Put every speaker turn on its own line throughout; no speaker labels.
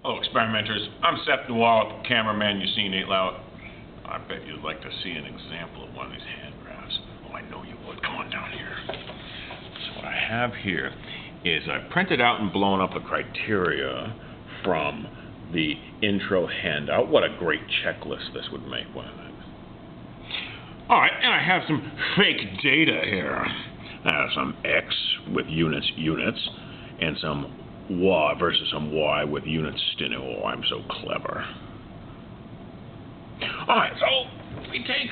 Hello experimenters, I'm Seth Noir, cameraman you see Nate Loud. I bet you'd like to see an example of one of these hand graphs. Oh, I know you would. Come on down here. So what I have here is I printed out and blown up the criteria from the intro handout. What a great checklist this would make, wouldn't it? Alright, and I have some fake data here. I have some X with units, and some Y versus some Y with units stinu. Oh, I'm so clever. Alright, so we take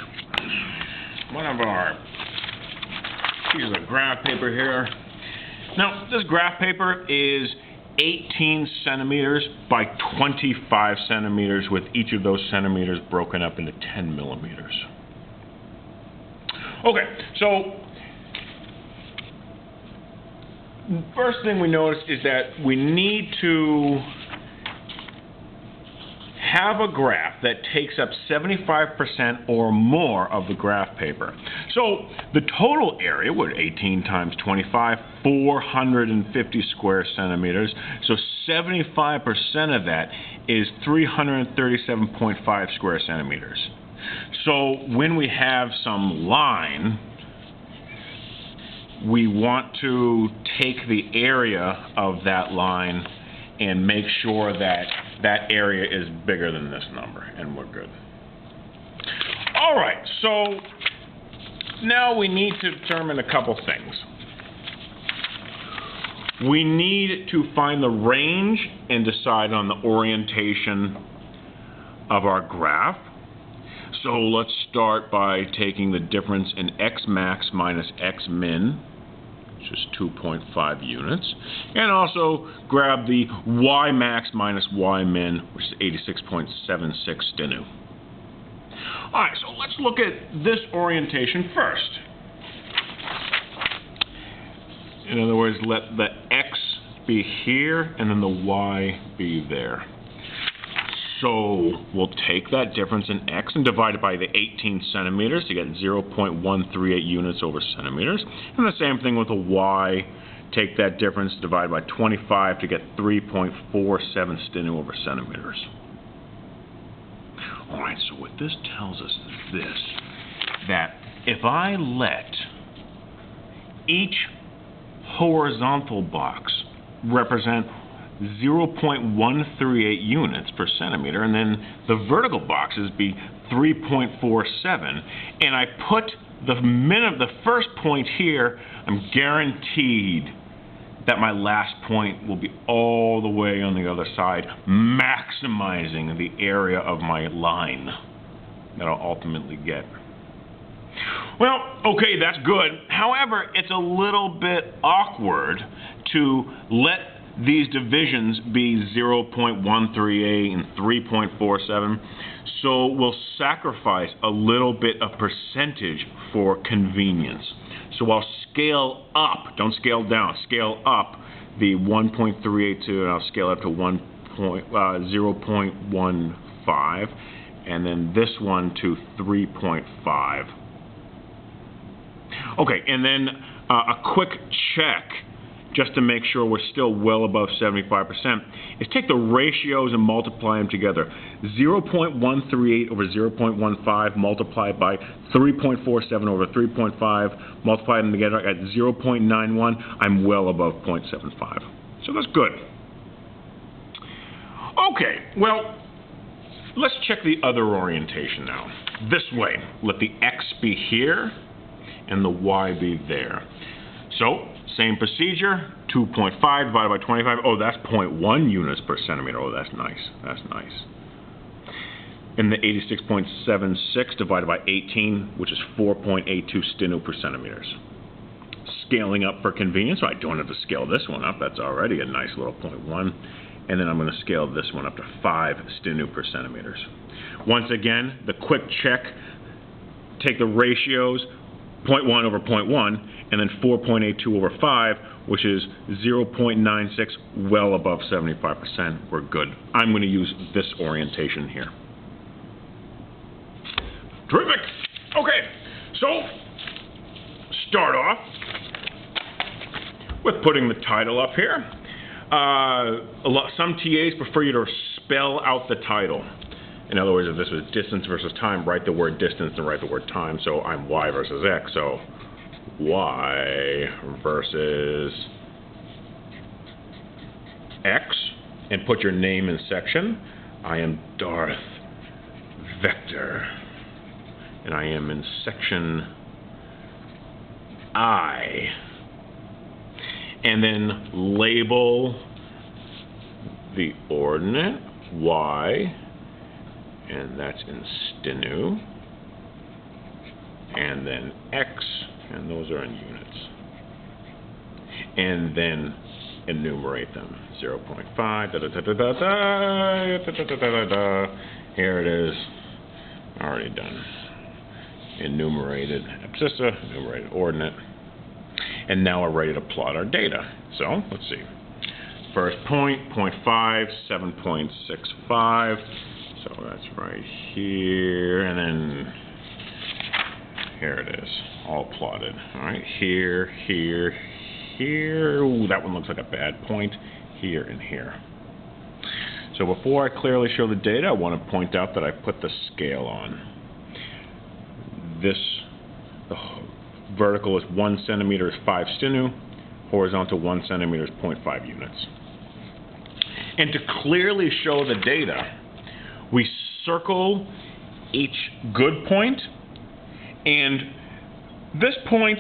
one of our pieces of graph paper here. Now, this graph paper is 18 centimeters by 25 centimeters with each of those centimeters broken up into 10 millimeters. Okay, so first thing we notice is that we need to have a graph that takes up 75% or more of the graph paper. So the total area, with 18 times 25, 450 square centimeters. So 75% of that is 337.5 square centimeters. So when we have some line, we want to take the area of that line and make sure that that area is bigger than this number, and we're good. All right, so now we need to determine a couple things. We need to find the range and decide on the orientation of our graph. So let's start by taking the difference in x max minus x min, which is 2.5 units, and also grab the y max minus y min, which is 86.76 stinu. Alright, so let's look at this orientation first. In other words, let the x be here and then the y be there. So we'll take that difference in x and divide it by the 18 centimeters to get 0.138 units over centimeters. And the same thing with the y. Take that difference, divide by 25 to get 3.47 stinu over centimeters. Alright, so what this tells us is this, that if I let each horizontal box represent 0.138 units per centimeter, and then the vertical boxes be 3.47, and I put the first point here, I'm guaranteed that my last point will be all the way on the other side, maximizing the area of my line that I'll ultimately get. Well, okay, that's good. However, it's a little bit awkward to let these divisions be 0.138 and 3.47, so we'll sacrifice a little bit of percentage for convenience. So I'll scale up, don't scale down, scale up the 1.382, and I'll scale up to 0.15, and then this one to 3.5. Okay, and then a quick check, just to make sure we're still well above 75%, is take the ratios and multiply them together. 0.138 over 0.15 multiplied by 3.47 over 3.5, multiply them together at 0.91, I'm well above 0.75. So that's good. Okay, well, let's check the other orientation now. This way, let the x be here and the y be there. So, same procedure, 2.5 divided by 25. Oh, that's 0.1 units per centimeter. Oh, that's nice. That's nice. And the 86.76 divided by 18, which is 4.82 stinu per centimeters. Scaling up for convenience, so I don't have to scale this one up. That's already a nice little 0.1. And then I'm going to scale this one up to 5 stinu per centimeters. Once again, the quick check, take the ratios, 0.1 over 0.1, and then 4.82 over 5, which is 0.96, well above 75%. We're good. I'm going to use this orientation here. Terrific. Okay, so start off with putting the title up here. Some TAs prefer you to spell out the title. In other words, if this was distance versus time, write the word distance and write the word time. So I'm y versus x. So y versus x, and put your name in section. I am Darth Vector, and I am in section I. And then label the ordinate y, and that's in stinu, and then x, and those are in units. And then enumerate them. 0.5, Here it is, already done. Enumerated abscissa, enumerated ordinate. And now we're ready to plot our data. So, let's see. First point, 0.5, 7.65. So that's right here, and then here it is, all plotted. All right, here, here, here. Ooh, that one looks like a bad point. Here and here. So before I clearly show the data, I want to point out that I put the scale on. The vertical is 1 centimeter is 5 stinu, horizontal 1 centimeter is 0.5 units. And to clearly show the data, we circle each good point, and this point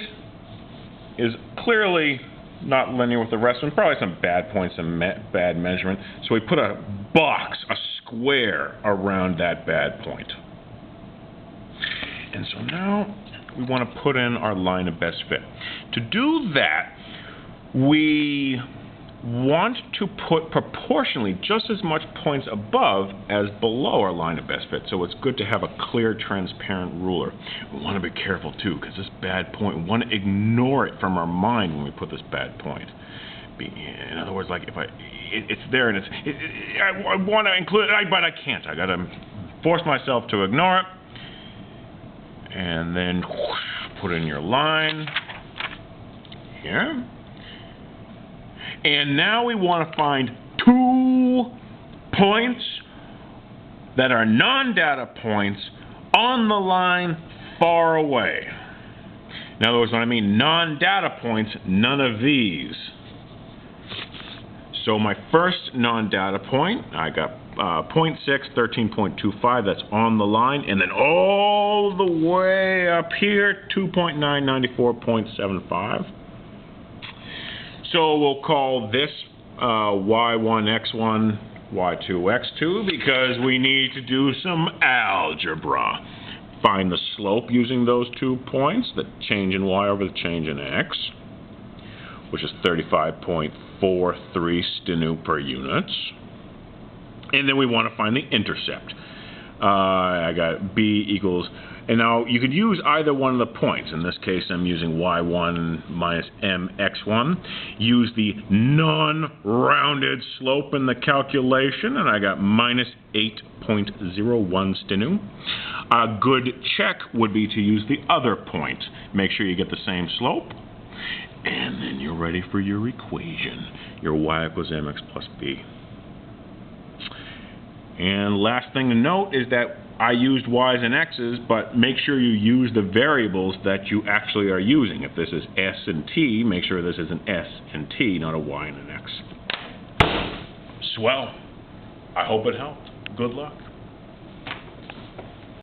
is clearly not linear with the rest of them, probably some bad points and bad measurement. So we put a box, a square around that bad point. And so now we want to put in our line of best fit. To do that, we want to put proportionally just as much points above as below our line of best fit. So it's good to have a clear, transparent ruler. We want to be careful too, because this bad point, we want to ignore it from our mind when we put this bad point. In other words, like if it's there and I want to include it, but I can't. I got to force myself to ignore it, and then put in your line here. And now we want to find 2 points that are non-data points on the line far away. In other words, when I mean non-data points, none of these. So my first non-data point, I got 0.6, 13.25, that's on the line, and then all the way up here, 2.9, 94.75. So we'll call this y1, x1, y2, x2, because we need to do some algebra. Find the slope using those 2 points, the change in y over the change in x, which is 35.43 stinu per unit. And then we want to find the intercept. I got b equals, and now you could use either one of the points. In this case, I'm using y1 minus mx1. Use the non-rounded slope in the calculation, and I got minus 8.01 stinu. A good check would be to use the other point. Make sure you get the same slope, and then you're ready for your equation. Your y equals mx plus b. And last thing to note is that I used y's and x's, but make sure you use the variables that you actually are using. If this is s and t, make sure this is an s and t, not a y and an x. Swell. I hope it helped. Good luck.